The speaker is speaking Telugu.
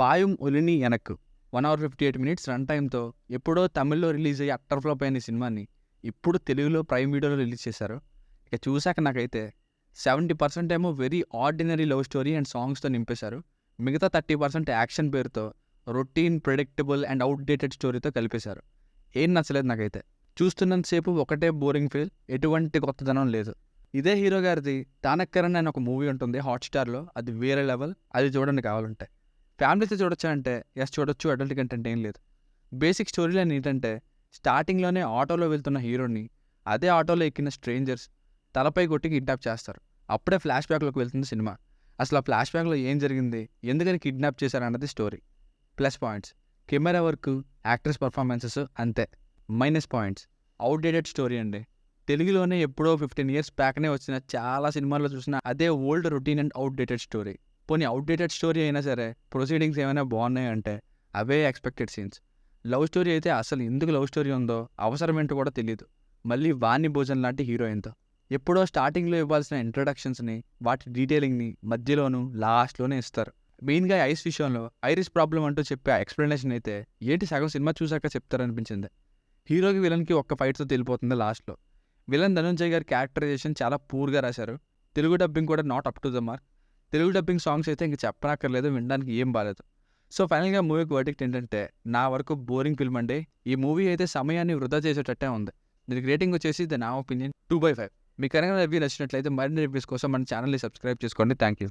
'పాయుం ఒలిని ఎనక్కు' 1 అవర్ 58 మినిట్స్ రన్ టైమ్‌తో ఎప్పుడో తమిళ్‌లో రిలీజ్ అయ్యి అట్టర్ ఫ్లాప్ అయిన ఈ సినిమాని ఇప్పుడు తెలుగులో ప్రైమ్ వీడియోలో రిలీజ్ చేశారు. ఇక చూసాక నాకైతే 70% ఏమో very ordinary love story and సాంగ్స్‌తో నింపేశారు. మిగతా 30% యాక్షన్ పేరుతో రొటీన్, ప్రెడిక్టబుల్ అండ్ అవుట్‌డేటెడ్ స్టోరీతో కలిపేశారు. ఏం నచ్చలేదు నాకైతే. చూస్తున్నంత సేపు ఒకటే బోరింగ్ ఫీల్, ఎటువంటి కొత్తదనం లేదు. ఇదే హీరో గారిది 'తానక్కరన్' అని ఒక మూవీ ఉంటుంది హాట్‌స్టార్‌లో. అది వేరే లెవెల్. అది చూడండి కావాలంటే. ఫ్యామిలీతో చూడొచ్చా అంటే యెస్ చూడొచ్చు. అడల్ట్ కంటెంట్ ఏం లేదు. బేసిక్ స్టోరీ లైన్ ఏంటంటే స్టార్టింగ్‌లోనే ఆటోలో వెళ్తున్న హీరోని అదే ఆటోలో ఎక్కిన స్ట్రేంజర్స్ తలపై కొట్టి కిడ్నాప్ చేస్తారు. అప్పుడే ఫ్లాష్ బ్యాక్‌లోకి వెళ్తుంది సినిమా. అసలు ఆ ఫ్లాష్ బ్యాక్‌లో ఏం జరిగింది? ఎందుకని కిడ్నాప్ చేశారన్నది story. Plus points camera work, actress performances అంతే. మైనస్ పాయింట్స్ అవుట్‌డేటెడ్ స్టోరీ అండి. తెలుగులోనే ఎప్పుడో 15 ఇయర్స్ బ్యాక్‌నే వచ్చిన చాలా సినిమాల్లో చూసిన అదే old routine and outdated story. పోనీ అవుట్‌డేటెడ్ స్టోరీ అయినా సరే ప్రొసీడింగ్స్ ఏమైనా బాగున్నాయంటే అవే ఎక్స్‌పెక్టెడ్ సీన్స్. లవ్ స్టోరీ అయితే అసలు ఎందుకు లవ్ స్టోరీ ఉందో అవసరమేంటో కూడా తెలీదు. మళ్ళీ వాణి భోజన్ లాంటి హీరోయిన్‌తో. ఎప్పుడో స్టార్టింగ్‌లో ఇవ్వాల్సిన ఇంట్రడక్షన్స్‌ని, వాటి డీటెయిలింగ్‌ని మధ్యలోనూ, లాస్ట్‌లోనే ఇస్తారు. మెయిన్‌గా ఐస్ విషయంలో ఐరిస్ ప్రాబ్లమ్ అంటూ చెప్పే ఎక్స్‌ప్లనేషన్ అయితే ఏంటి సగం సినిమా చూసాక చెప్తారనిపించింది. హీరోకి, విలన్‌కి ఒక్క ఫైట్‌తో తెలిపోతుంది లాస్ట్‌లో. విలన్ ధనుంజయ్ గారి క్యారెక్టరైజేషన్ చాలా పూర్‌గా రాశారు. తెలుగు డబ్బింగ్ కూడా not up to the mark. Telugu dubbing songs అయితే ఇంక చెప్పనక్కర్లేదు, వినడానికి ఏం బాలేదు. సో ఫైనల్‌గా మూవీకి వర్డిక్ట్ ఏంటంటే నా వరకు బోరింగ్ ఫిల్మ్ అండి. ఈ మూవీ అయితే సమయాన్ని వృధా చేసేటట్టే ఉంది. దీనికి రేటింగ్ వచ్చేసి నా ఒపీనియన్ 2/5. మీకు కనుక రివ్యూ నచ్చినట్లయితే మరిన్ని రివ్యూస్ కోసం మన ఛానల్‌ని సబ్స్క్రైబ్ చేసుకోండి. Thank you.